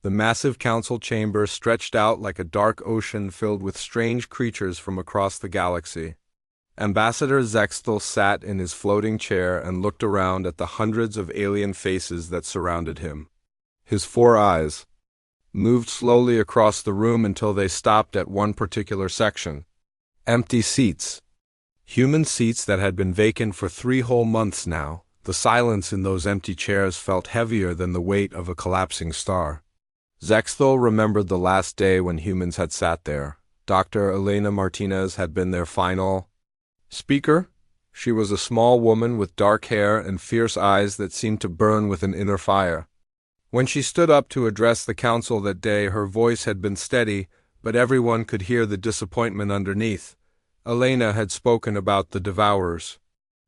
The massive council chamber stretched out like a dark ocean filled with strange creatures from across the galaxy. Ambassador Zexthel sat in his floating chair and looked around at the hundreds of alien faces that surrounded him. His 4 eyes moved slowly across the room until they stopped at one particular section. Empty seats. Human seats that had been vacant for 3 whole months now. The silence in those empty chairs felt heavier than the weight of a collapsing star. Zexthel remembered the last day when humans had sat there. Dr. Elena Martinez had been their final speaker. She was a small woman with dark hair and fierce eyes that seemed to burn with an inner fire. When she stood up to address the council that day, her voice had been steady, but everyone could hear the disappointment underneath. Elena had spoken about the Devourers.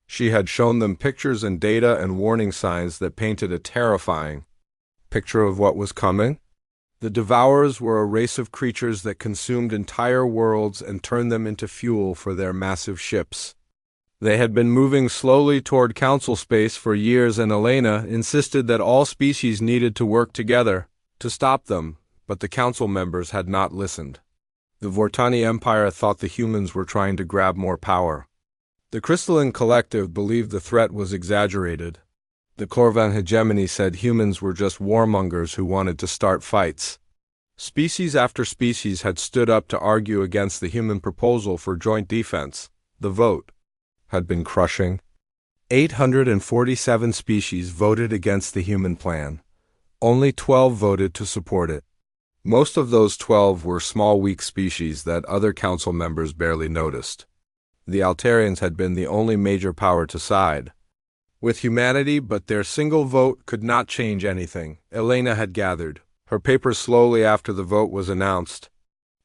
She had shown them pictures and data and warning signs that painted a terrifying picture of what was coming. The Devourers were a race of creatures that consumed entire worlds and turned them into fuel for their massive ships. They had been moving slowly toward council space for years, and Elena insisted that all species needed to work together to stop them, but the council members had not listened. The Vortani Empire thought the humans were trying to grab more power. The Crystalline Collective believed the threat was exaggerated. The Corvan hegemony said humans were just warmongers who wanted to start fights. Species after species had stood up to argue against the human proposal for joint defense. The vote had been crushing. 847 species voted against the human plan. Only 12 voted to support it. Most of those 12 were small, weak species that other council members barely noticed. The Altarians had been the only major power to side with humanity, but their single vote could not change anything. Elena had gathered her papers slowly after the vote was announced.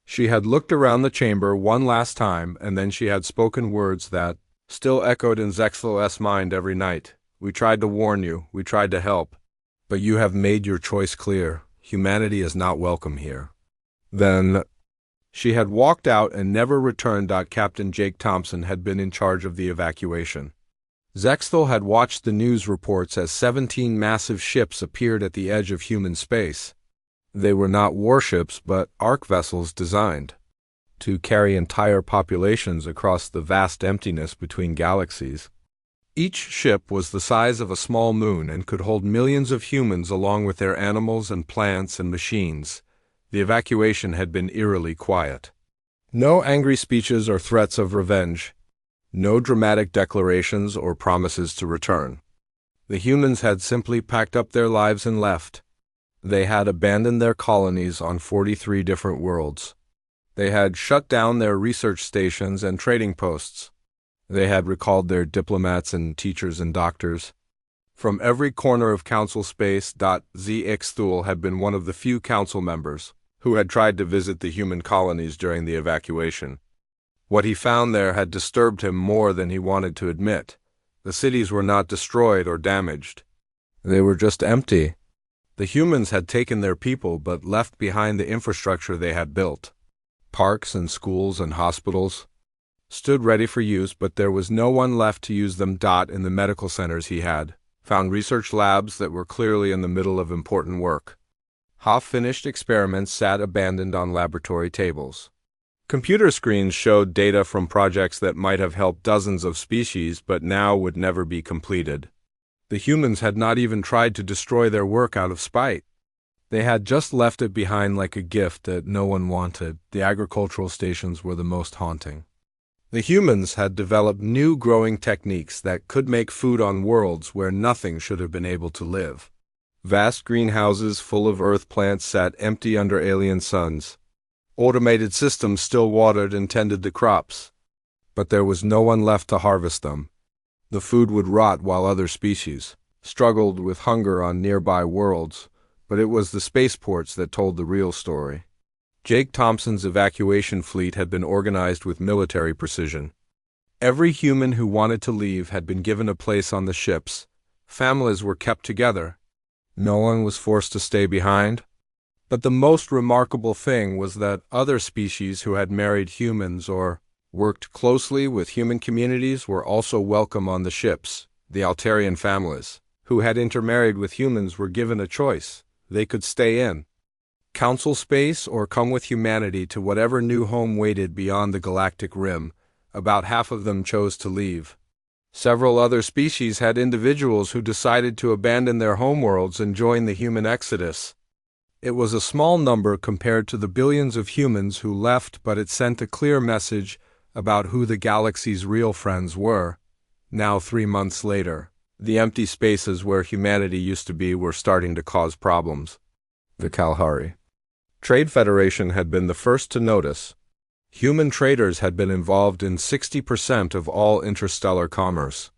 She had looked around the chamber one last time, and then she had spoken words that still echoed in Zexthel's mind every night. We tried to warn you, we tried to help, but you have made your choice clear. Humanity is not welcome here. Then she had walked out and never returned. Captain Jake Thompson had been in charge of the evacuation. Zexthel had watched the news reports as 17 massive ships appeared at the edge of human space. They were not warships, but arc vessels designed to carry entire populations across the vast emptiness between galaxies. Each ship was the size of a small moon and could hold millions of humans along with their animals and plants and machines. The evacuation had been eerily quiet. No angry speeches or threats of revenge. No dramatic declarations or promises to return. The humans had simply packed up their lives and left. They had abandoned their colonies on 43 different worlds. They had shut down their research stations and trading posts. They had recalled their diplomats and teachers and doctors. From every corner of council space, Zexthel had been one of the few council members who had tried to visit the human colonies during the evacuation. What he found there had disturbed him more than he wanted to admit. The cities were not destroyed or damaged. They were just empty. The humans had taken their people but left behind the infrastructure they had built. Parks and schools and hospitals stood ready for use, but there was no one left to use them. In the medical centers he had found research labs that were clearly in the middle of important work. Half-finished experiments sat abandoned on laboratory tables. Computer screens showed data from projects that might have helped dozens of species but now would never be completed. The humans had not even tried to destroy their work out of spite. They had just left it behind like a gift that no one wanted. The agricultural stations were the most haunting. The humans had developed new growing techniques that could make food on worlds where nothing should have been able to live. Vast greenhouses full of earth plants sat empty under alien suns. Automated systems still watered and tended the crops, but there was no one left to harvest them. The food would rot while other species struggled with hunger on nearby worlds, but it was the spaceports that told the real story. Jake Thompson's evacuation fleet had been organized with military precision. Every human who wanted to leave had been given a place on the ships. Families were kept together. No one was forced to stay behind. But the most remarkable thing was that other species who had married humans or worked closely with human communities were also welcome on the ships. The Altarian families, who had intermarried with humans, were given a choice. They could stay in Council space or come with humanity to whatever new home waited beyond the galactic rim. About half of them chose to leave. Several other species had individuals who decided to abandon their homeworlds and join the human exodus. It was a small number compared to the billions of humans who left, but it sent a clear message about who the galaxy's real friends were. Now, 3 months later, the empty spaces where humanity used to be were starting to cause problems. The Kalahari Trade Federation had been the first to notice. Human traders had been involved in 60% of all interstellar commerce.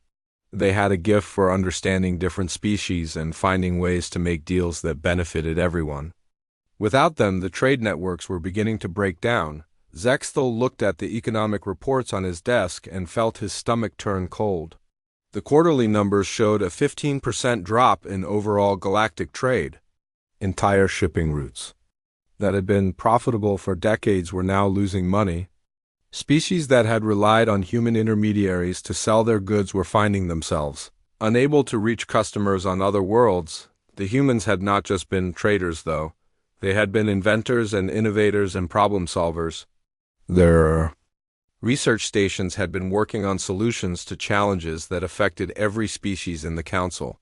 They had a gift for understanding different species and finding ways to make deals that benefited everyone. Without them, the trade networks were beginning to break down. Zexthel looked at the economic reports on his desk and felt his stomach turn cold. The quarterly numbers showed a 15% drop in overall galactic trade. Entire shipping routes that had been profitable for decades were now losing money. Species that had relied on human intermediaries to sell their goods were finding themselves unable to reach customers on other worlds. The humans had not just been traders, though. They had been inventors and innovators and problem solvers. Their research stations had been working on solutions to challenges that affected every species in the Council.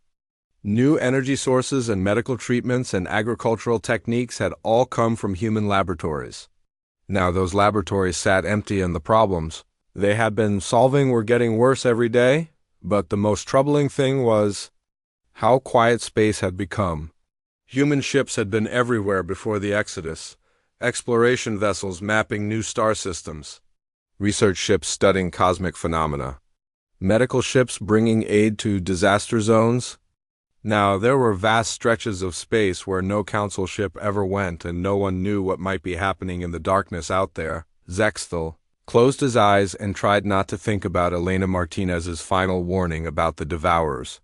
New energy sources and medical treatments and agricultural techniques had all come from human laboratories. Now those laboratories sat empty and the problems they had been solving were getting worse every day, but the most troubling thing was how quiet space had become. Human ships had been everywhere before the Exodus, exploration vessels mapping new star systems, research ships studying cosmic phenomena, medical ships bringing aid to disaster zones. Now, there were vast stretches of space where no council ship ever went and no one knew what might be happening in the darkness out there. Zexthel closed his eyes and tried not to think about Elena Martinez's final warning about the Devourers.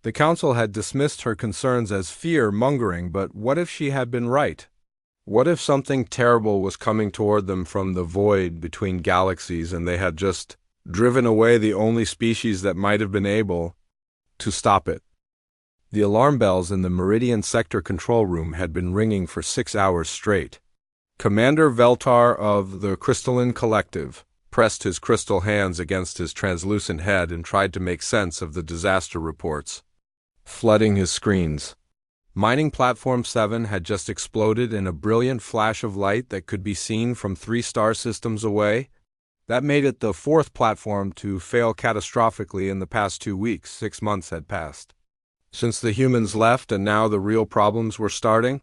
The council had dismissed her concerns as fear-mongering, but what if she had been right? What if something terrible was coming toward them from the void between galaxies and they had just driven away the only species that might have been able to stop it? The alarm bells in the Meridian Sector control room had been ringing for 6 hours straight. Commander Veltar of the Crystalline Collective pressed his crystal hands against his translucent head and tried to make sense of the disaster reports flooding his screens. Mining Platform 7 had just exploded in a brilliant flash of light that could be seen from 3 star systems away. That made it the 4th platform to fail catastrophically in the past 2 weeks. 6 months had passed since the humans left, and now the real problems were starting.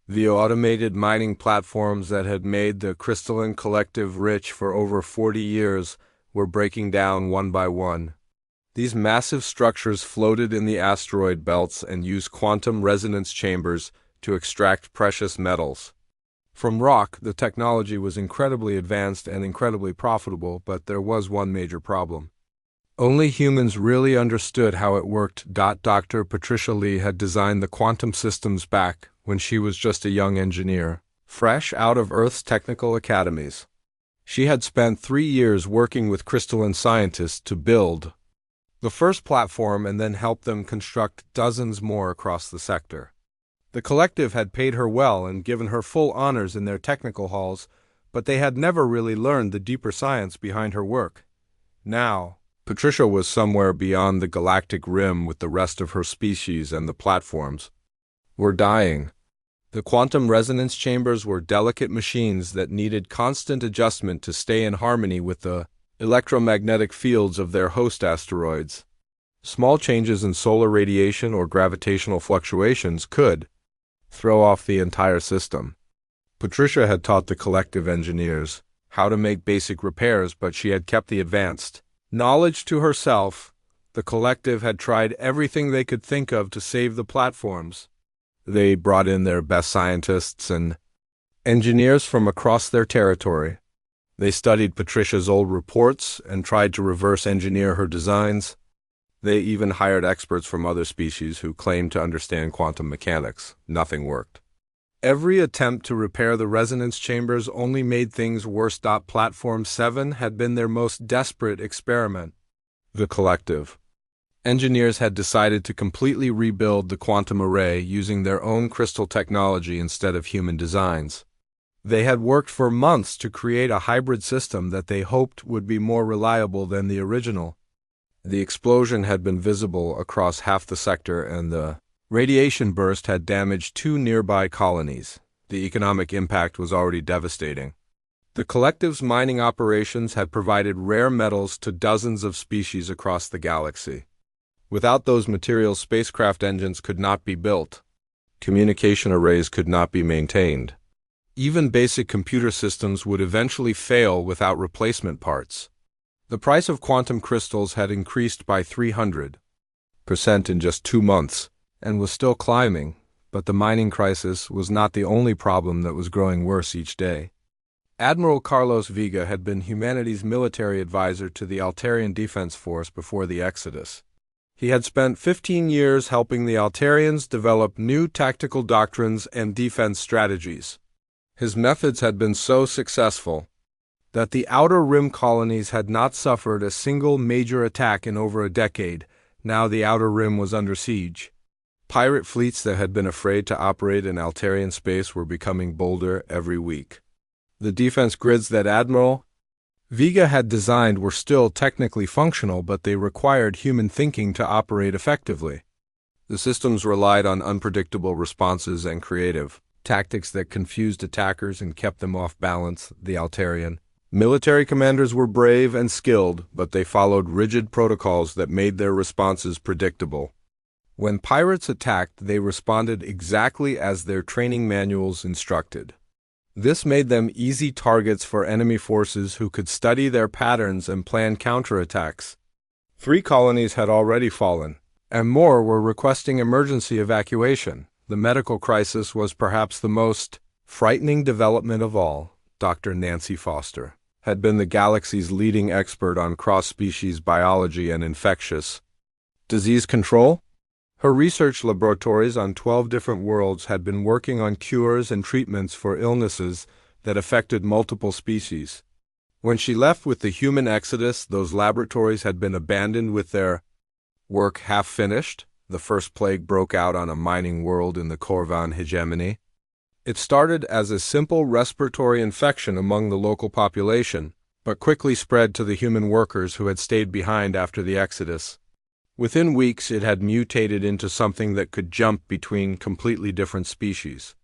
The automated mining platforms that had made the Crystalline Collective rich for over 40 years were breaking down one by one. These massive structures floated in the asteroid belts and used quantum resonance chambers to extract precious metals. From rock, the technology was incredibly advanced and incredibly profitable, but there was one major problem. Only humans really understood how it worked. Dr. Patricia Lee had designed the quantum systems back when she was just a young engineer, fresh out of Earth's technical academies. She had spent 3 years working with crystalline scientists to build the first platform and then help them construct dozens more across the sector. The collective had paid her well and given her full honors in their technical halls, but they had never really learned the deeper science behind her work. Now, Patricia was somewhere beyond the galactic rim with the rest of her species, and the platforms were dying. The quantum resonance chambers were delicate machines that needed constant adjustment to stay in harmony with the electromagnetic fields of their host asteroids. Small changes in solar radiation or gravitational fluctuations could throw off the entire system. Patricia had taught the collective engineers how to make basic repairs, but she had kept the advanced knowledge to herself. The collective had tried everything they could think of to save the platforms. They brought in their best scientists and engineers from across their territory. They studied Patricia's old reports and tried to reverse engineer her designs. They even hired experts from other species who claimed to understand quantum mechanics. Nothing worked. Every attempt to repair the resonance chambers only made things worse. Platform 7 had been their most desperate experiment. The collective Engineers had decided to completely rebuild the quantum array using their own crystal technology instead of human designs. They had worked for months to create a hybrid system that they hoped would be more reliable than the original. The explosion had been visible across half the sector, and the radiation burst had damaged 2 nearby colonies. The economic impact was already devastating. The collective's mining operations had provided rare metals to dozens of species across the galaxy. Without those materials, spacecraft engines could not be built. Communication arrays could not be maintained. Even basic computer systems would eventually fail without replacement parts. The price of quantum crystals had increased by 300% in just 2 months, and was still climbing, but the mining crisis was not the only problem that was growing worse each day. Admiral Carlos Vega had been humanity's military advisor to the Altarian Defense Force before the Exodus. He had spent 15 years helping the Altarians develop new tactical doctrines and defense strategies. His methods had been so successful that the Outer Rim colonies had not suffered a single major attack in over a decade. Now the Outer Rim was under siege. Pirate fleets that had been afraid to operate in Altarian space were becoming bolder every week. The defense grids that Admiral Vega had designed were still technically functional, but they required human thinking to operate effectively. The systems relied on unpredictable responses and creative tactics that confused attackers and kept them off balance. The Altarian military commanders were brave and skilled, but they followed rigid protocols that made their responses predictable. When pirates attacked, they responded exactly as their training manuals instructed. This made them easy targets for enemy forces who could study their patterns and plan counterattacks. 3 colonies had already fallen, and more were requesting emergency evacuation. The medical crisis was perhaps the most frightening development of all. Dr. Nancy Foster had been the galaxy's leading expert on cross-species biology and infectious disease control. Her research laboratories on 12 different worlds had been working on cures and treatments for illnesses that affected multiple species. When she left with the human exodus, those laboratories had been abandoned with their work half finished. The first plague broke out on a mining world in the Corvan hegemony. It started as a simple respiratory infection among the local population, but quickly spread to the human workers who had stayed behind after the exodus. Within weeks, it had mutated into something that could jump between completely different species.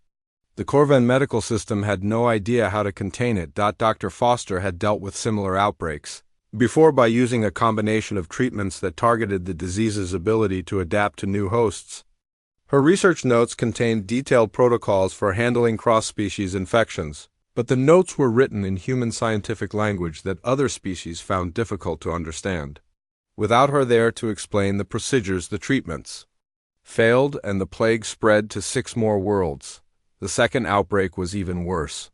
The Corvan medical system had no idea how to contain it. Dr. Foster had dealt with similar outbreaks before by using a combination of treatments that targeted the disease's ability to adapt to new hosts. Her research notes contained detailed protocols for handling cross-species infections, but the notes were written in human scientific language that other species found difficult to understand. Without her there to explain the procedures, the treatments failed, and the plague spread to 6 more worlds. The second outbreak was even worse.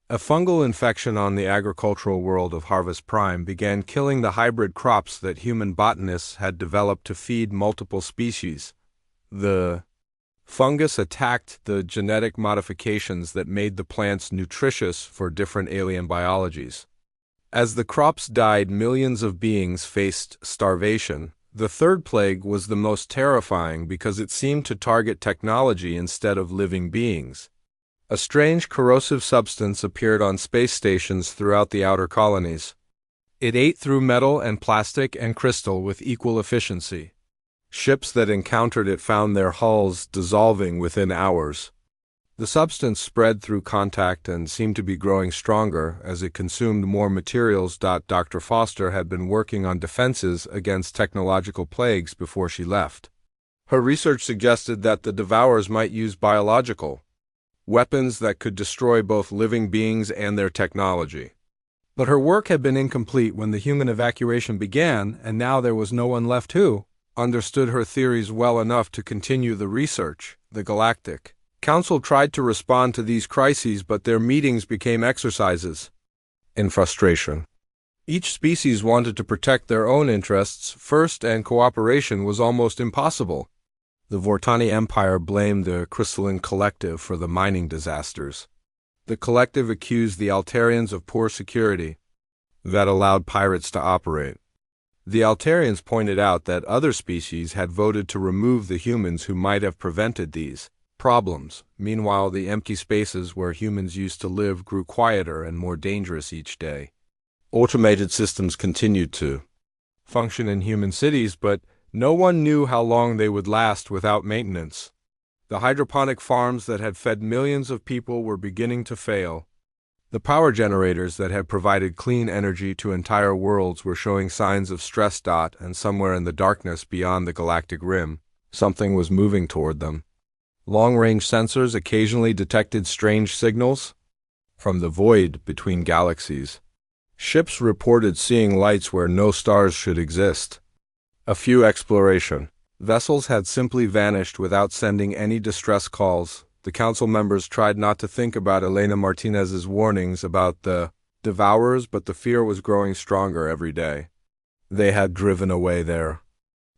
A fungal infection on the agricultural world of Harvest Prime began killing the hybrid crops that human botanists had developed to feed multiple species. The fungus attacked the genetic modifications that made the plants nutritious for different alien biologies. As the crops died, millions of beings faced starvation. The third plague was the most terrifying because it seemed to target technology instead of living beings. A strange corrosive substance appeared on space stations throughout the outer colonies. It ate through metal and plastic and crystal with equal efficiency. Ships that encountered it found their hulls dissolving within hours. The substance spread through contact and seemed to be growing stronger as it consumed more materials. Dr. Foster had been working on defenses against technological plagues before she left. Her research suggested that the Devourers might use biological weapons that could destroy both living beings and their technology. But her work had been incomplete when the human evacuation began, and now there was no one left who understood her theories well enough to continue the research. The Galactic Council tried to respond to these crises, but their meetings became exercises in frustration. Each species wanted to protect their own interests first, and cooperation was almost impossible. The Vortani Empire blamed the Crystalline Collective for the mining disasters. The collective accused the Altarians of poor security that allowed pirates to operate. The Altarians pointed out that other species had voted to remove the humans who might have prevented these problems. Meanwhile, the empty spaces where humans used to live grew quieter and more dangerous each day. Automated systems continued to function in human cities, but no one knew how long they would last without maintenance. The hydroponic farms that had fed millions of people were beginning to fail. The power generators that had provided clean energy to entire worlds were showing signs of stress. And somewhere in the darkness beyond the galactic rim, something was moving toward them. Long-range sensors occasionally detected strange signals from the void between galaxies. Ships reported seeing lights where no stars should exist. A few exploration vessels had simply vanished without sending any distress calls. The council members tried not to think about Elena Martinez's warnings about the Devourers, but the fear was growing stronger every day. They had driven away their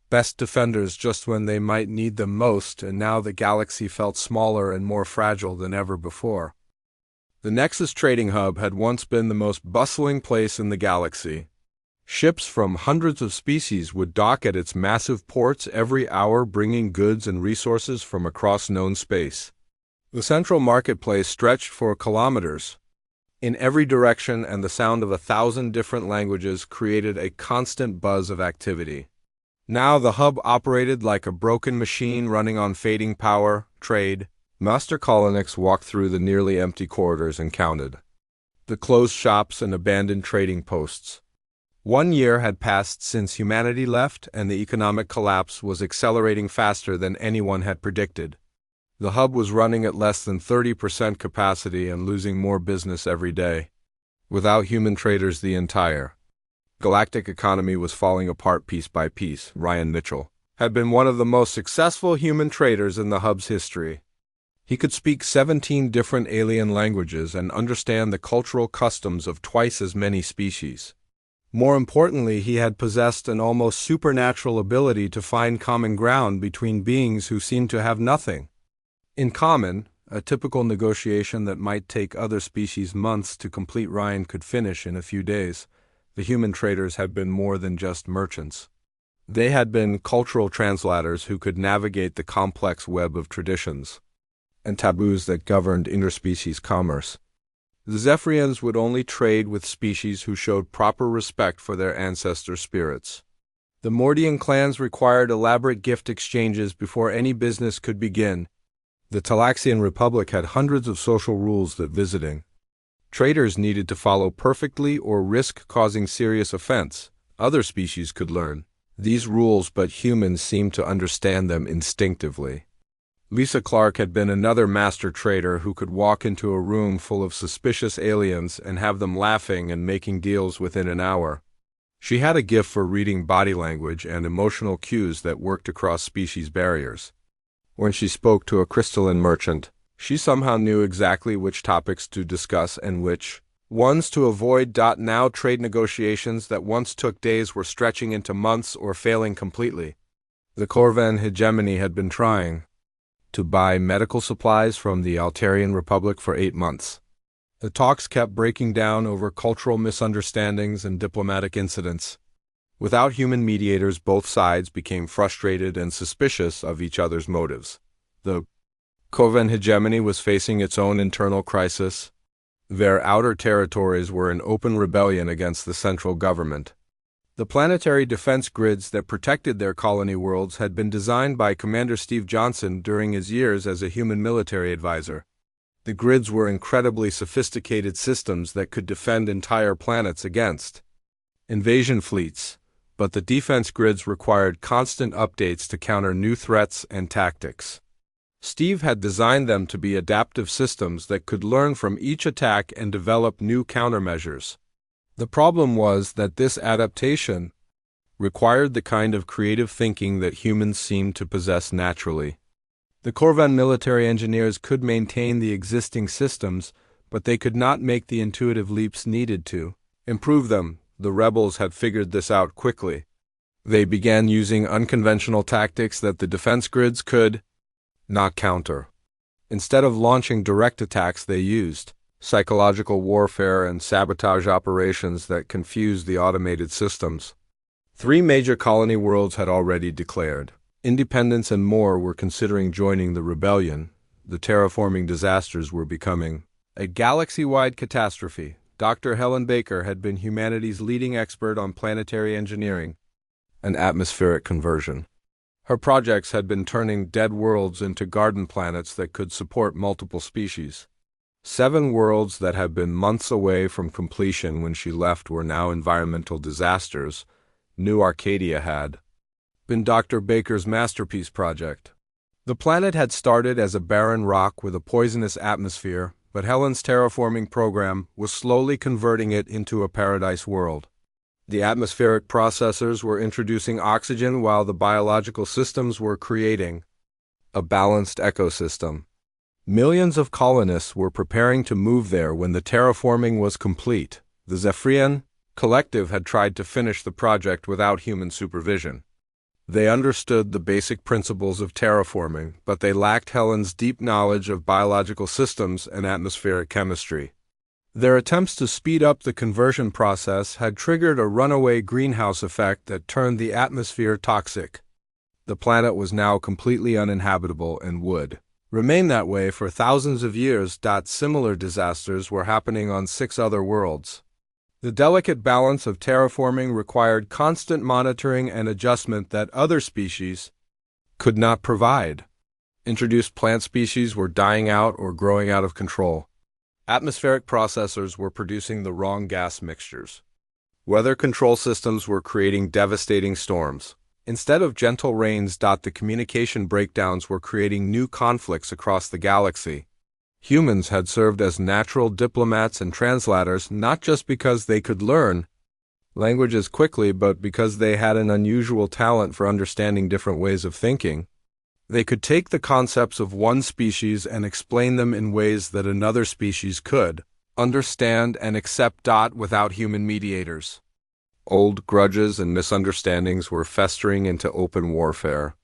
best defenders just when they might need them most, and now the galaxy felt smaller and more fragile than ever before. The Nexus Trading Hub had once been the most bustling place in the galaxy. Ships from hundreds of species would dock at its massive ports every hour, bringing goods and resources from across known space. The central marketplace stretched for kilometers in every direction, and the sound of 1,000 different languages created a constant buzz of activity. Now the hub operated like a broken machine running on fading power. Trade master colonists walked through the nearly empty corridors and counted the closed shops and abandoned trading posts. 1 year had passed since humanity left, and the economic collapse was accelerating faster than anyone had predicted. The hub was running at less than 30% capacity and losing more business every day. Without human traders, the entire galactic economy was falling apart piece by piece. Ryan Mitchell had been one of the most successful human traders in the hub's history. He could speak 17 different alien languages and understand the cultural customs of twice as many species. More importantly, he had possessed an almost supernatural ability to find common ground between beings who seemed to have nothing in common. A typical negotiation that might take other species months to complete, Ryan could finish in a few days. The human traders had been more than just merchants. They had been cultural translators who could navigate the complex web of traditions and taboos that governed interspecies commerce. The Zephyrians would only trade with species who showed proper respect for their ancestor spirits. The Mordian clans required elaborate gift exchanges before any business could begin. The Talaxian Republic had hundreds of social rules that visiting traders needed to follow perfectly or risk causing serious offense. Other species could learn these rules, but humans seemed to understand them instinctively. Lisa Clark had been another master trader who could walk into a room full of suspicious aliens and have them laughing and making deals within an hour. She had a gift for reading body language and emotional cues that worked across species barriers. When she spoke to a crystalline merchant, she somehow knew exactly which topics to discuss and which ones to avoid. Now trade negotiations that once took days were stretching into months or failing completely. The Corvan hegemony had been trying to buy medical supplies from the Altarian Republic for 8 months. The talks kept breaking down over cultural misunderstandings and diplomatic incidents. Without human mediators, both sides became frustrated and suspicious of each other's motives. The Corvan hegemony was facing its own internal crisis. Their outer territories were in open rebellion against the central government. The planetary defense grids that protected their colony worlds had been designed by Commander Steve Johnson during his years as a human military advisor. The grids were incredibly sophisticated systems that could defend entire planets against invasion fleets, but the defense grids required constant updates to counter new threats and tactics. Steve had designed them to be adaptive systems that could learn from each attack and develop new countermeasures. The problem was that this adaptation required the kind of creative thinking that humans seemed to possess naturally. The Corvan military engineers could maintain the existing systems, but they could not make the intuitive leaps needed to improve them. The rebels had figured this out quickly. They began using unconventional tactics that the defense grids could not counter. Instead of launching direct attacks, they used psychological warfare and sabotage operations that confused the automated systems. Three major colony worlds had already declared independence, and more were considering joining the rebellion. The terraforming disasters were becoming a galaxy-wide catastrophe. Dr. Helen Baker had been humanity's leading expert on planetary engineering and atmospheric conversion. Her projects had been turning dead worlds into garden planets that could support multiple species. 7 worlds that had been months away from completion when she left were now environmental disasters. New Arcadia had been Dr. Baker's masterpiece project. The planet had started as a barren rock with a poisonous atmosphere, but Helen's terraforming program was slowly converting it into a paradise world. The atmospheric processors were introducing oxygen while the biological systems were creating a balanced ecosystem. Millions of colonists were preparing to move there when the terraforming was complete. The Zephyrian Collective had tried to finish the project without human supervision. They understood the basic principles of terraforming, but they lacked Helen's deep knowledge of biological systems and atmospheric chemistry. Their attempts to speed up the conversion process had triggered a runaway greenhouse effect that turned the atmosphere toxic. The planet was now completely uninhabitable and would remain that way for thousands of years. Similar disasters were happening on 6 other worlds. The delicate balance of terraforming required constant monitoring and adjustment that other species could not provide. Introduced plant species were dying out or growing out of control. Atmospheric processors were producing the wrong gas mixtures. Weather control systems were creating devastating storms. Instead of gentle rains, the communication breakdowns were creating new conflicts across the galaxy. Humans had served as natural diplomats and translators not just because they could learn languages quickly, but because they had an unusual talent for understanding different ways of thinking. They could take the concepts of one species and explain them in ways that another species could understand and accept. Without human mediators, old grudges and misunderstandings were festering into open warfare.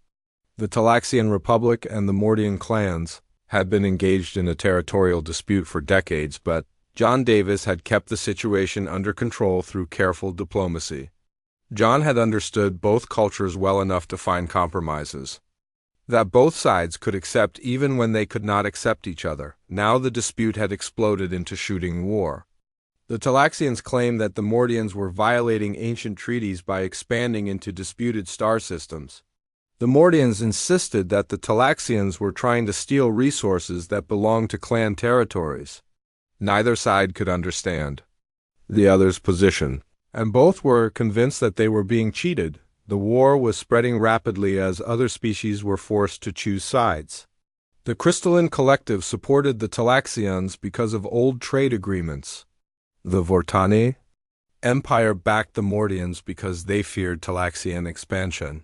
The Talaxian Republic and the Mordian clans had been engaged in a territorial dispute for decades, but John Davis had kept the situation under control through careful diplomacy. John had understood both cultures well enough to find compromises that both sides could accept even when they could not accept each other. Now the dispute had exploded into shooting war. The Talaxians claimed that the Mordians were violating ancient treaties by expanding into disputed star systems. The Mordians insisted that the Talaxians were trying to steal resources that belonged to clan territories. Neither side could understand the other's position, and both were convinced that they were being cheated. The war was spreading rapidly as other species were forced to choose sides. The Crystalline Collective supported the Talaxians because of old trade agreements. The Vortani Empire backed the Mordians because they feared Talaxian expansion.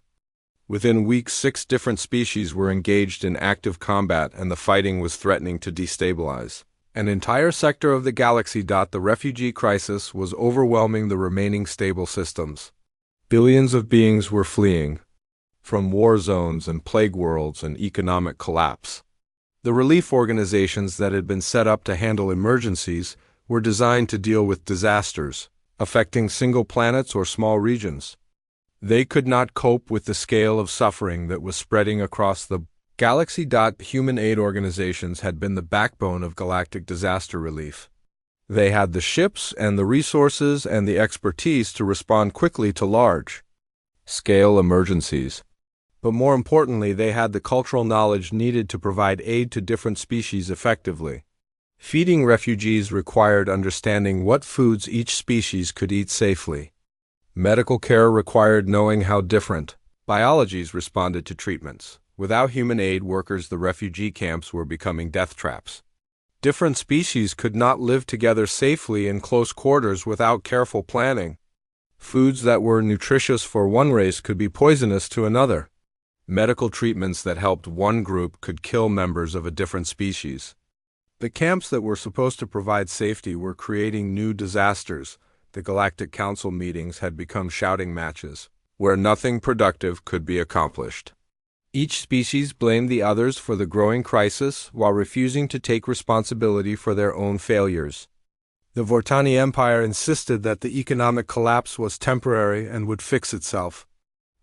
Within weeks, 6 different species were engaged in active combat, and the fighting was threatening to destabilize an entire sector of the galaxy. The refugee crisis was overwhelming the remaining stable systems. Billions of beings were fleeing from war zones and plague worlds and economic collapse. The relief organizations that had been set up to handle emergencies were designed to deal with disasters affecting single planets or small regions. They could not cope with the scale of suffering that was spreading across the galaxy. Human aid organizations had been the backbone of galactic disaster relief. They had the ships and the resources and the expertise to respond quickly to large-scale emergencies. But more importantly, they had the cultural knowledge needed to provide aid to different species effectively. Feeding refugees required understanding what foods each species could eat safely. Medical care required knowing how different biologies responded to treatments. Without human aid workers, the refugee camps were becoming death traps. Different species could not live together safely in close quarters without careful planning. Foods that were nutritious for one race could be poisonous to another. Medical treatments that helped one group could kill members of a different species. The camps that were supposed to provide safety were creating new disasters. The Galactic Council meetings had become shouting matches, where nothing productive could be accomplished. Each species blamed the others for the growing crisis while refusing to take responsibility for their own failures. The Vortani Empire insisted that the economic collapse was temporary and would fix itself.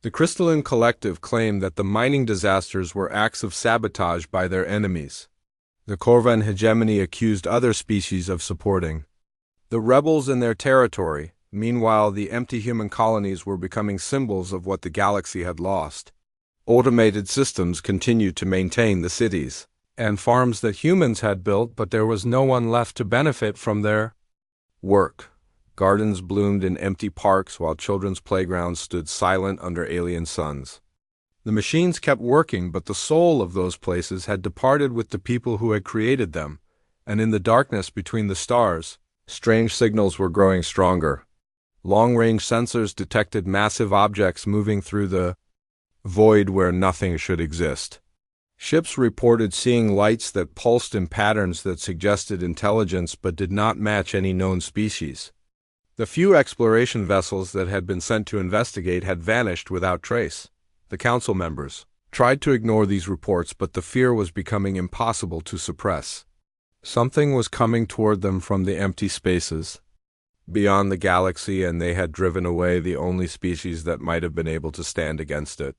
The Crystalline Collective claimed that the mining disasters were acts of sabotage by their enemies. The Corvan hegemony accused other species of supporting the rebels in their territory. Meanwhile, the empty human colonies were becoming symbols of what the galaxy had lost. Automated systems continued to maintain the cities and farms that humans had built, but there was no one left to benefit from their work. Gardens bloomed in empty parks while children's playgrounds stood silent under alien suns. The machines kept working, but the soul of those places had departed with the people who had created them, and in the darkness between the stars, strange signals were growing stronger. Long-range sensors detected massive objects moving through the void where nothing should exist. Ships reported seeing lights that pulsed in patterns that suggested intelligence but did not match any known species. The few exploration vessels that had been sent to investigate had vanished without trace. The council members tried to ignore these reports, but the fear was becoming impossible to suppress. Something was coming toward them from the empty spaces beyond the galaxy, and they had driven away the only species that might have been able to stand against it.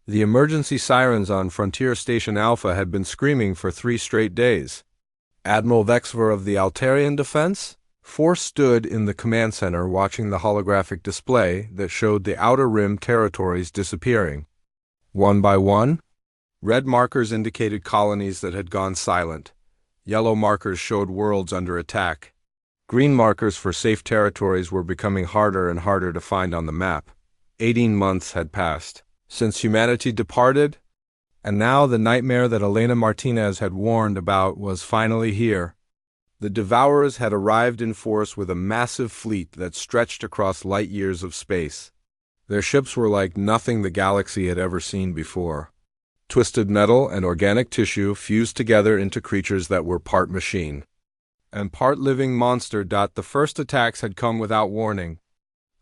The emergency sirens on Frontier Station Alpha had been screaming for 3 straight days. Admiral Vexver of the Altarian Defense Force stood in the command center watching the holographic display that showed the Outer Rim territories disappearing. One by one, red markers indicated colonies that had gone silent. Yellow markers showed worlds under attack. Green markers for safe territories were becoming harder and harder to find on the map. 18 months had passed since humanity departed, and now the nightmare that Elena Martinez had warned about was finally here. The Devourers had arrived in force with a massive fleet that stretched across light years of space. Their ships were like nothing the galaxy had ever seen before. Twisted metal and organic tissue fused together into creatures that were part machine and part living monster. The first attacks had come without warning.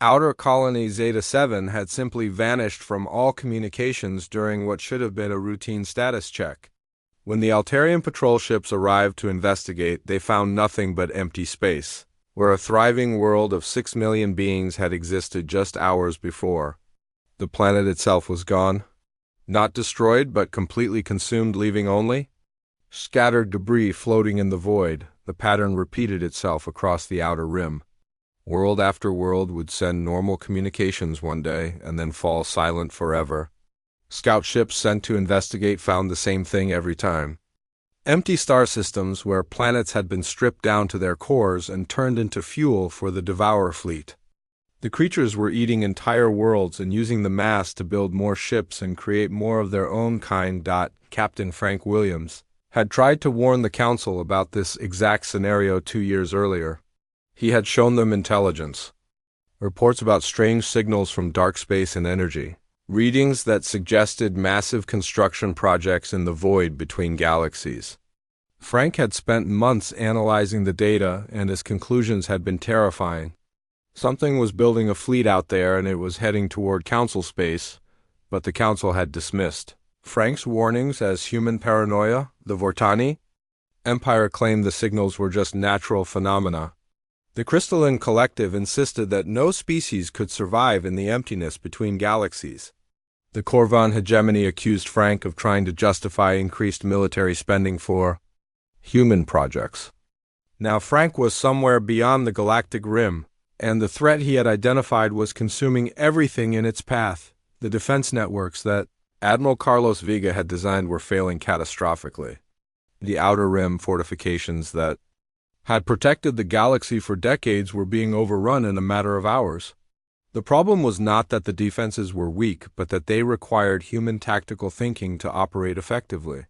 Outer Colony Zeta-7 had simply vanished from all communications during what should have been a routine status check. When the Altarian patrol ships arrived to investigate, they found nothing but empty space, where a thriving world of 6 million beings had existed just hours before. The planet itself was gone. Not destroyed, but completely consumed, leaving only scattered debris floating in the void. The pattern repeated itself across the Outer Rim. World after world would send normal communications one day and then fall silent forever. Scout ships sent to investigate found the same thing every time. Empty star systems where planets had been stripped down to their cores and turned into fuel for the Devourer fleet. The creatures were eating entire worlds and using the mass to build more ships and create more of their own kind. Captain Frank Williams had tried to warn the Council about this exact scenario 2 years earlier. He had shown them intelligence, reports about strange signals from dark space and energy, readings that suggested massive construction projects in the void between galaxies. Frank had spent months analyzing the data, and his conclusions had been terrifying. Something was building a fleet out there, and it was heading toward Council space, but the Council had dismissed Frank's warnings as human paranoia. The Vortani Empire claimed the signals were just natural phenomena. The Crystalline Collective insisted that no species could survive in the emptiness between galaxies. The Corvan hegemony accused Frank of trying to justify increased military spending for human projects. Now Frank was somewhere beyond the galactic rim, and the threat he had identified was consuming everything in its path. The defense networks that Admiral Carlos Vega had designed were failing catastrophically. The Outer Rim fortifications that had protected the galaxy for decades were being overrun in a matter of hours. The problem was not that the defenses were weak, but that they required human tactical thinking to operate effectively.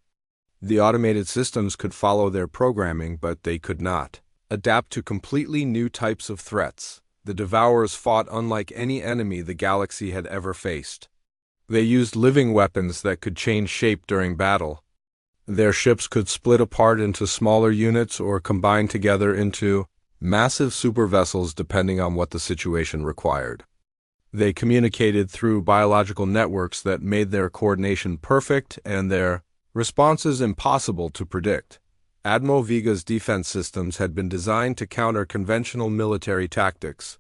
The automated systems could follow their programming, but they could not adapt to completely new types of threats. The Devourers fought unlike any enemy the galaxy had ever faced. They used living weapons that could change shape during battle. Their ships could split apart into smaller units or combine together into massive supervessels depending on what the situation required. They communicated through biological networks that made their coordination perfect and their responses impossible to predict. Admiral Vega's defense systems had been designed to counter conventional military tactics.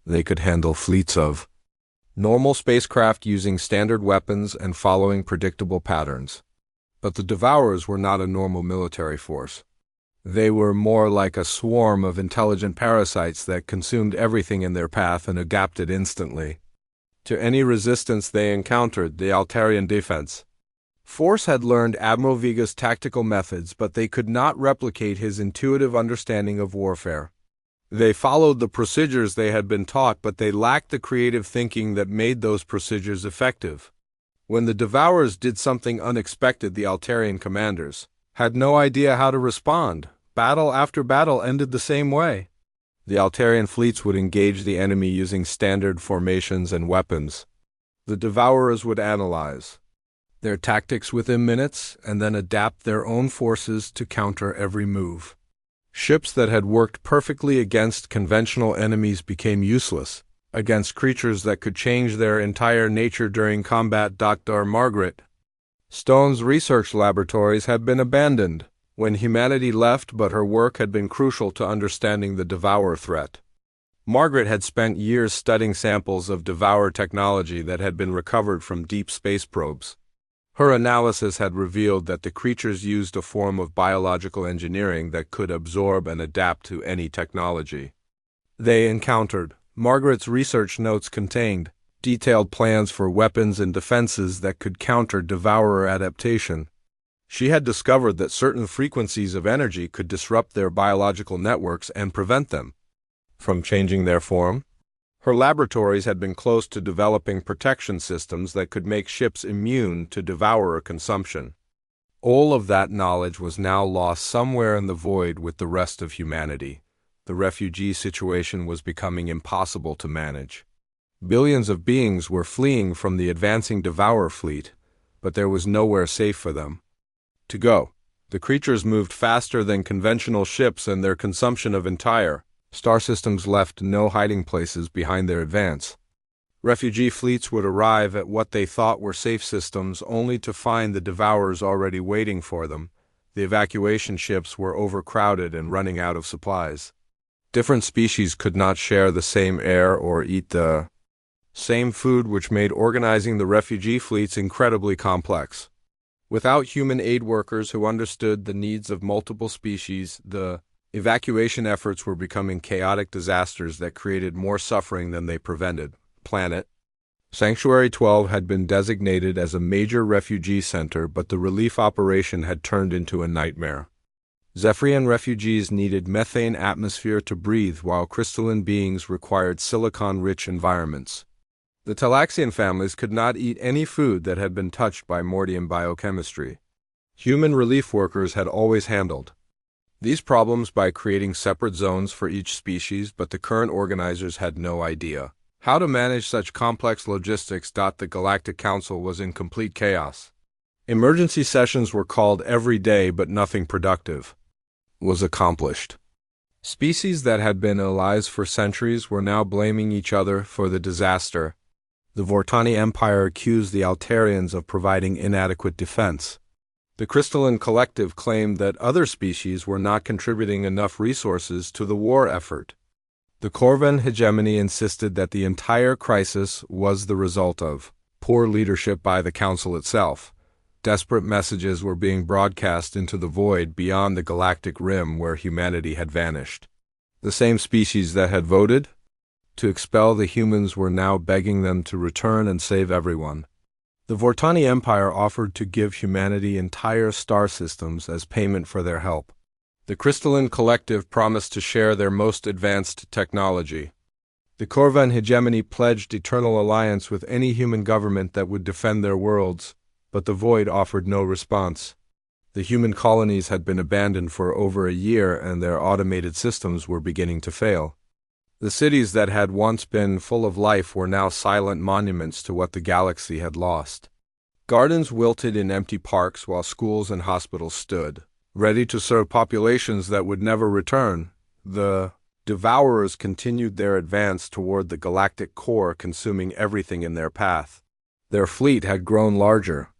They could handle fleets of normal spacecraft using standard weapons and following predictable patterns. But the Devourers were not a normal military force. They were more like a swarm of intelligent parasites that consumed everything in their path and adapted instantly to any resistance they encountered. The Altarian defense force had learned Admiral Vega's tactical methods, but they could not replicate his intuitive understanding of warfare. They followed the procedures they had been taught, but they lacked the creative thinking that made those procedures effective. When the Devourers did something unexpected, the Altarian commanders had no idea how to respond. Battle after battle ended the same way. The Altarian fleets would engage the enemy using standard formations and weapons. The Devourers would analyze their tactics within minutes and then adapt their own forces to counter every move. Ships that had worked perfectly against conventional enemies became useless against creatures that could change their entire nature during combat. Dr. Margaret Stone's research laboratories had been abandoned when humanity left, but her work had been crucial to understanding the Devourer threat. Margaret had spent years studying samples of Devourer technology that had been recovered from deep space probes. Her analysis had revealed that the creatures used a form of biological engineering that could absorb and adapt to any technology they encountered. Margaret's research notes contained detailed plans for weapons and defenses that could counter Devourer adaptation. She had discovered that certain frequencies of energy could disrupt their biological networks and prevent them from changing their form. Her laboratories had been close to developing protection systems that could make ships immune to Devourer consumption. All of that knowledge was now lost somewhere in the void with the rest of humanity. The refugee situation was becoming impossible to manage. Billions of beings were fleeing from the advancing Devourer fleet, but there was nowhere safe for them to go. The creatures moved faster than conventional ships, and their consumption of entire star systems left no hiding places behind their advance. Refugee fleets would arrive at what they thought were safe systems, only to find the Devourers already waiting for them. The evacuation ships were overcrowded and running out of supplies. Different species could not share the same air or eat the same food, which made organizing the refugee fleets incredibly complex. Without human aid workers who understood the needs of multiple species, the evacuation efforts were becoming chaotic disasters that created more suffering than they prevented. Planet Sanctuary 12 had been designated as a major refugee center, but the relief operation had turned into a nightmare. Zephyrian refugees needed methane atmosphere to breathe, while crystalline beings required silicon-rich environments. The Talaxian families could not eat any food that had been touched by Mordian biochemistry. Human relief workers had always handled these problems by creating separate zones for each species, but the current organizers had no idea how to manage such complex logistics. The Galactic Council was in complete chaos. Emergency sessions were called every day, but nothing productive was accomplished. Species that had been allies for centuries were now blaming each other for the disaster. The Vortani Empire accused the Altarians of providing inadequate defense. The Crystalline Collective claimed that other species were not contributing enough resources to the war effort. The Corvan hegemony insisted that the entire crisis was the result of poor leadership by the Council itself. Desperate messages were being broadcast into the void beyond the galactic rim where humanity had vanished. The same species that had voted to expel the humans were now begging them to return and save everyone. The Vortani Empire offered to give humanity entire star systems as payment for their help. The Crystalline Collective promised to share their most advanced technology. The Corvan hegemony pledged eternal alliance with any human government that would defend their worlds, but the void offered no response. The human colonies had been abandoned for over a year, and their automated systems were beginning to fail. The cities that had once been full of life were now silent monuments to what the galaxy had lost. Gardens wilted in empty parks while schools and hospitals stood, ready to serve populations that would never return. The Devourers continued their advance toward the galactic core, consuming everything in their path. Their fleet had grown larger,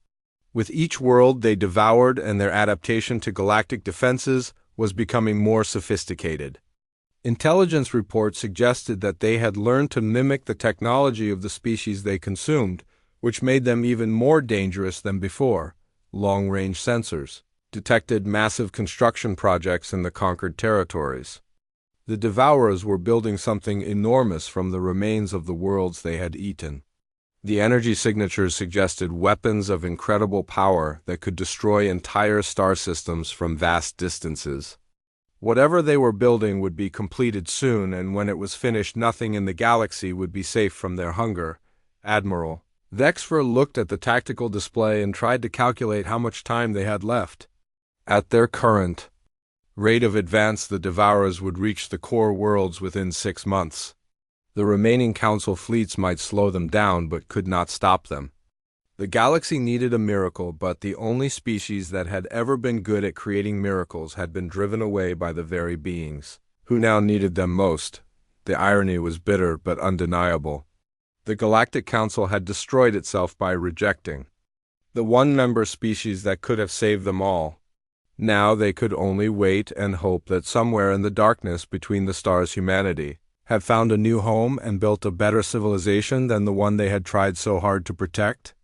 With each world they devoured and their adaptation to galactic defenses was becoming more sophisticated. Intelligence reports suggested that they had learned to mimic the technology of the species they consumed, which made them even more dangerous than before. Long-range sensors detected massive construction projects in the conquered territories. The Devourers were building something enormous from the remains of the worlds they had eaten. The energy signatures suggested weapons of incredible power that could destroy entire star systems from vast distances. Whatever they were building would be completed soon, and when it was finished, nothing in the galaxy would be safe from their hunger. Admiral Vexfer looked at the tactical display and tried to calculate how much time they had left. At their current rate of advance, the Devourers would reach the core worlds within 6 months. The remaining Council fleets might slow them down but could not stop them. The galaxy needed a miracle, but the only species that had ever been good at creating miracles had been driven away by the very beings who now needed them most. The irony was bitter but undeniable. The Galactic Council had destroyed itself by rejecting the one-member species that could have saved them all. Now they could only wait and hope that somewhere in the darkness between the stars humanity had found a new home and built a better civilization than the one they had tried so hard to protect.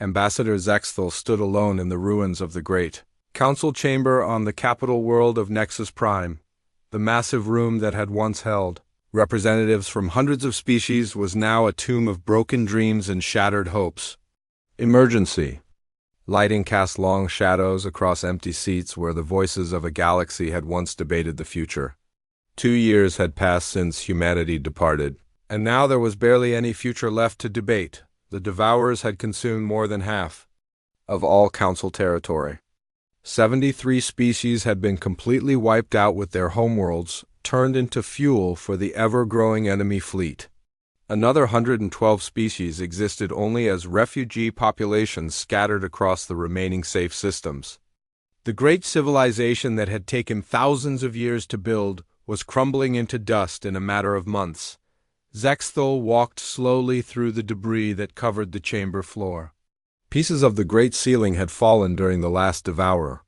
Ambassador Zexthal stood alone in the ruins of the great council chamber on the capital world of Nexus Prime. The massive room that had once held representatives from hundreds of species was now a tomb of broken dreams and shattered hopes. Emergency. Lighting cast long shadows across empty seats where the voices of a galaxy had once debated the future. 2 years had passed since humanity departed, and now there was barely any future left to debate. The Devourers had consumed more than half of all Council territory. 73 species had been completely wiped out, with their homeworlds turned into fuel for the ever-growing enemy fleet. Another 112 species existed only as refugee populations scattered across the remaining safe systems. The great civilization that had taken thousands of years to build was crumbling into dust in a matter of months. Zexthal walked slowly through the debris that covered the chamber floor. Pieces of the great ceiling had fallen during the last Devourer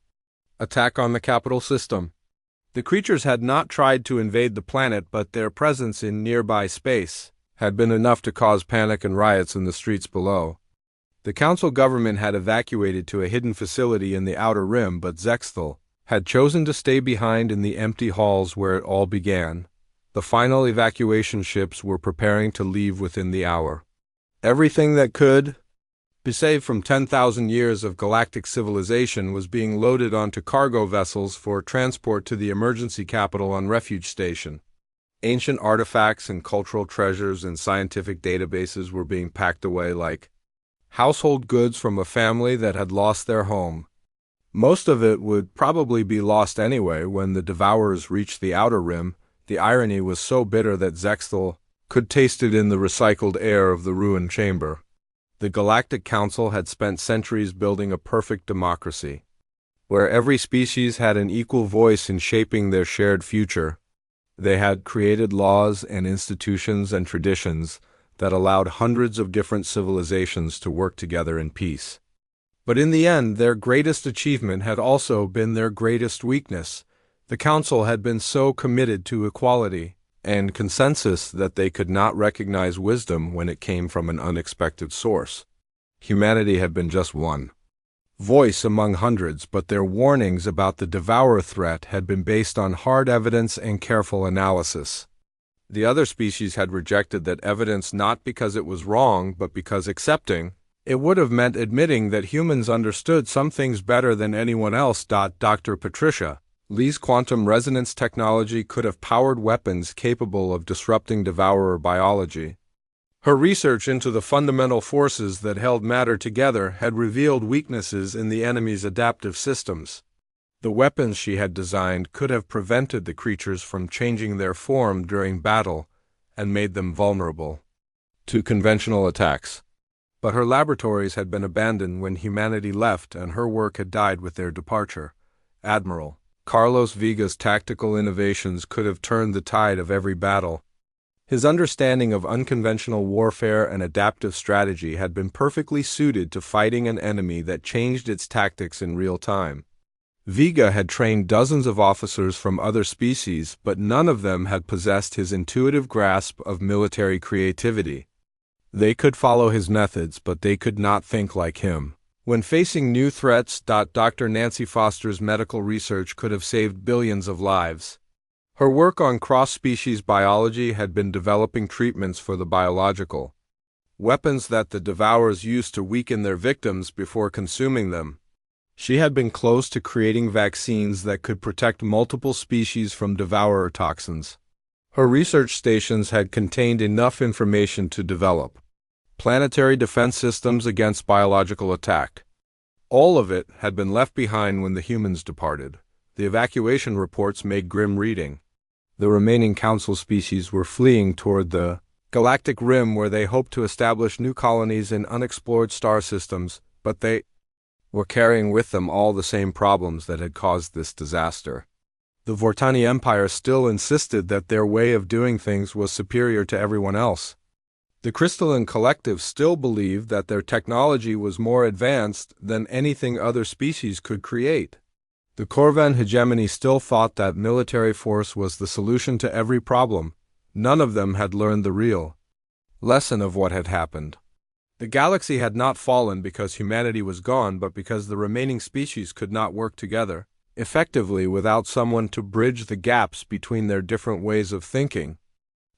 attack on the capital system. The creatures had not tried to invade the planet, but their presence in nearby space had been enough to cause panic and riots in the streets below. The Council government had evacuated to a hidden facility in the Outer Rim, but Zexthal had chosen to stay behind in the empty halls where it all began. The final evacuation ships were preparing to leave within the hour. Everything that could be saved from 10,000 years of galactic civilization was being loaded onto cargo vessels for transport to the emergency capital on Refuge Station. Ancient artifacts and cultural treasures and scientific databases were being packed away like household goods from a family that had lost their home. Most of it would probably be lost anyway when the Devourers reached the Outer Rim. The irony was so bitter that Zexthal could taste it in the recycled air of the ruined chamber. The Galactic Council had spent centuries building a perfect democracy, where every species had an equal voice in shaping their shared future. They had created laws and institutions and traditions that allowed hundreds of different civilizations to work together in peace. But in the end, their greatest achievement had also been their greatest weakness. The Council had been so committed to equality and consensus that they could not recognize wisdom when it came from an unexpected source. Humanity had been just one voice among hundreds, but their warnings about the Devourer threat had been based on hard evidence and careful analysis. The other species had rejected that evidence not because it was wrong, but because accepting it would have meant admitting that humans understood some things better than anyone else. Dr. Patricia Lee's quantum resonance technology could have powered weapons capable of disrupting Devourer biology. Her research into the fundamental forces that held matter together had revealed weaknesses in the enemy's adaptive systems. The weapons she had designed could have prevented the creatures from changing their form during battle and made them vulnerable to conventional attacks. But her laboratories had been abandoned when humanity left, and her work had died with their departure. Admiral Carlos Viga's tactical innovations could have turned the tide of every battle. His understanding of unconventional warfare and adaptive strategy had been perfectly suited to fighting an enemy that changed its tactics in real time. Vega had trained dozens of officers from other species, but none of them had possessed his intuitive grasp of military creativity. They could follow his methods, but they could not think like him. When facing new threats, Dr. Nancy Foster's medical research could have saved billions of lives. Her work on cross-species biology had been developing treatments for the biological weapons that the Devourers used to weaken their victims before consuming them. She had been close to creating vaccines that could protect multiple species from Devourer toxins. Her research stations had contained enough information to develop planetary defense systems against biological attack. All of it had been left behind when the humans departed. The evacuation reports made grim reading. The remaining Council species were fleeing toward the Galactic Rim, where they hoped to establish new colonies in unexplored star systems, but they were carrying with them all the same problems that had caused this disaster. The Vortani Empire still insisted that their way of doing things was superior to everyone else. The Crystalline Collective still believed that their technology was more advanced than anything other species could create. The Corvan hegemony still thought that military force was the solution to every problem. None of them had learned the real lesson of what had happened. The galaxy had not fallen because humanity was gone, but because the remaining species could not work together effectively without someone to bridge the gaps between their different ways of thinking.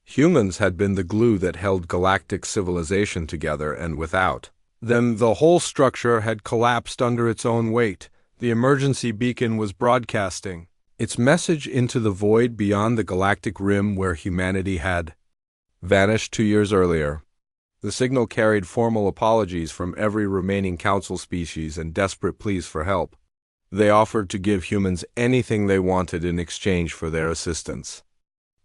Humans had been the glue that held galactic civilization together, and without them the whole structure had collapsed under its own weight. The emergency beacon was broadcasting its message into the void beyond the galactic rim where humanity had vanished 2 years earlier. The signal carried formal apologies from every remaining Council species and desperate pleas for help. They offered to give humans anything they wanted in exchange for their assistance.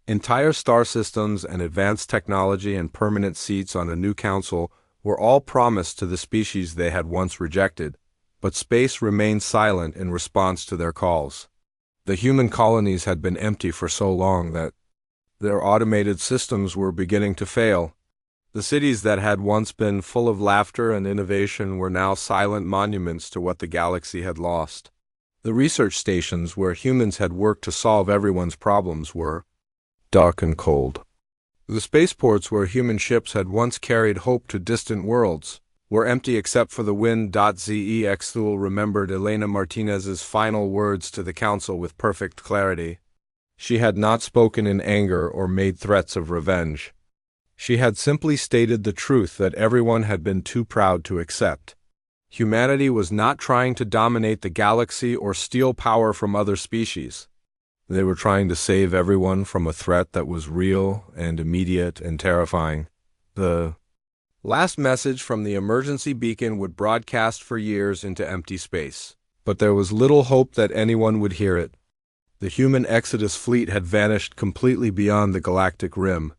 Entire star systems and advanced technology and permanent seats on a new council were all promised to the species they had once rejected, but space remained silent in response to their calls. The human colonies had been empty for so long that their automated systems were beginning to fail. The cities that had once been full of laughter and innovation were now silent monuments to what the galaxy had lost. The research stations where humans had worked to solve everyone's problems were dark and cold. The spaceports where human ships had once carried hope to distant worlds were empty except for the wind. Zexthul remembered Elena Martinez's final words to the Council with perfect clarity. She had not spoken in anger or made threats of revenge. She had simply stated the truth that everyone had been too proud to accept. Humanity was not trying to dominate the galaxy or steal power from other species. They were trying to save everyone from a threat that was real and immediate and terrifying. The last message from the emergency beacon would broadcast for years into empty space, but there was little hope that anyone would hear it. The human Exodus fleet had vanished completely beyond the galactic rim.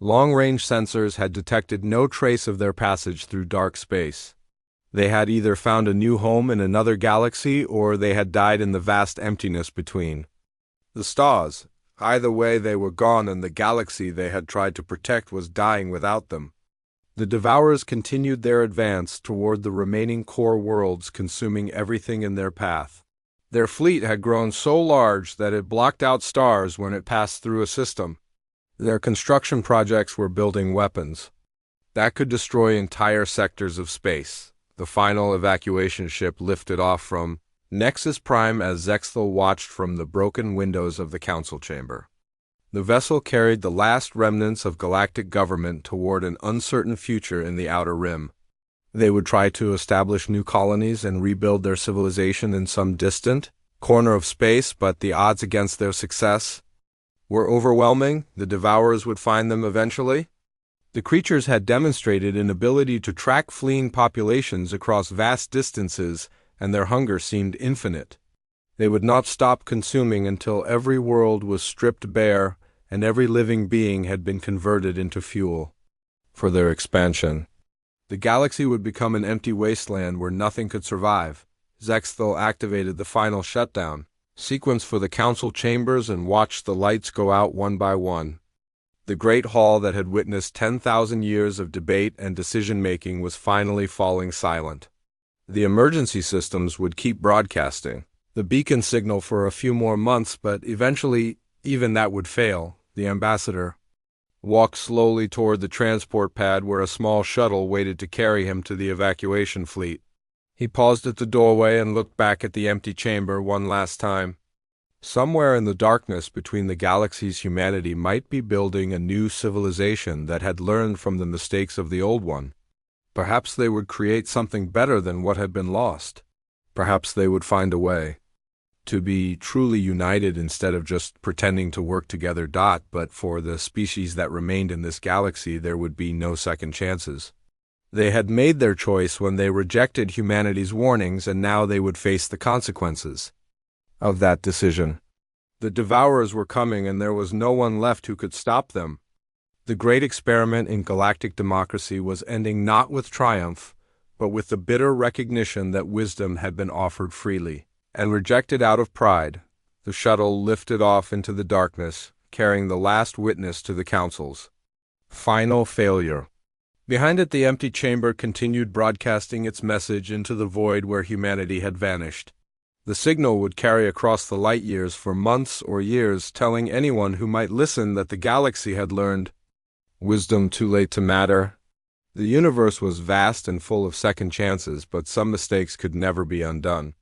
Long-range sensors had detected no trace of their passage through dark space. They had either found a new home in another galaxy or they had died in the vast emptiness between the stars. Either way, they were gone, and the galaxy they had tried to protect was dying without them. The Devourers continued their advance toward the remaining core worlds, consuming everything in their path. Their fleet had grown so large that it blocked out stars when it passed through a system. Their construction projects were building weapons that could destroy entire sectors of space. The final evacuation ship lifted off from Nexus Prime as Zexthul watched from the broken windows of the Council chamber. The vessel carried the last remnants of galactic government toward an uncertain future in the Outer Rim. They would try to establish new colonies and rebuild their civilization in some distant corner of space, but the odds against their success were overwhelming. The Devourers would find them eventually. The creatures had demonstrated an ability to track fleeing populations across vast distances, and their hunger seemed infinite. They would not stop consuming until every world was stripped bare and every living being had been converted into fuel for their expansion. The galaxy would become an empty wasteland where nothing could survive. Zexthul activated the final shutdown sequence for the Council chambers and watched the lights go out one by one. The great hall that had witnessed 10,000 years of debate and decision-making was finally falling silent. The emergency systems would keep broadcasting the beacon signal for a few more months, but eventually even that would fail. The ambassador walked slowly toward the transport pad where a small shuttle waited to carry him to the evacuation fleet. He paused at the doorway and looked back at the empty chamber one last time. Somewhere in the darkness between the galaxies, humanity might be building a new civilization that had learned from the mistakes of the old one. Perhaps they would create something better than what had been lost. Perhaps they would find a way to be truly united instead of just pretending to work together. But for the species that remained in this galaxy, there would be no second chances. They had made their choice when they rejected humanity's warnings, and now they would face the consequences of that decision. The Devourers were coming, and there was no one left who could stop them. The great experiment in galactic democracy was ending not with triumph, but with the bitter recognition that wisdom had been offered freely and rejected out of pride. The shuttle lifted off into the darkness, carrying the last witness to the council's final failure. Behind it, the empty chamber continued broadcasting its message into the void where humanity had vanished. The signal would carry across the light years for months or years, telling anyone who might listen that the galaxy had learned wisdom too late to matter. The universe was vast and full of second chances, but some mistakes could never be undone.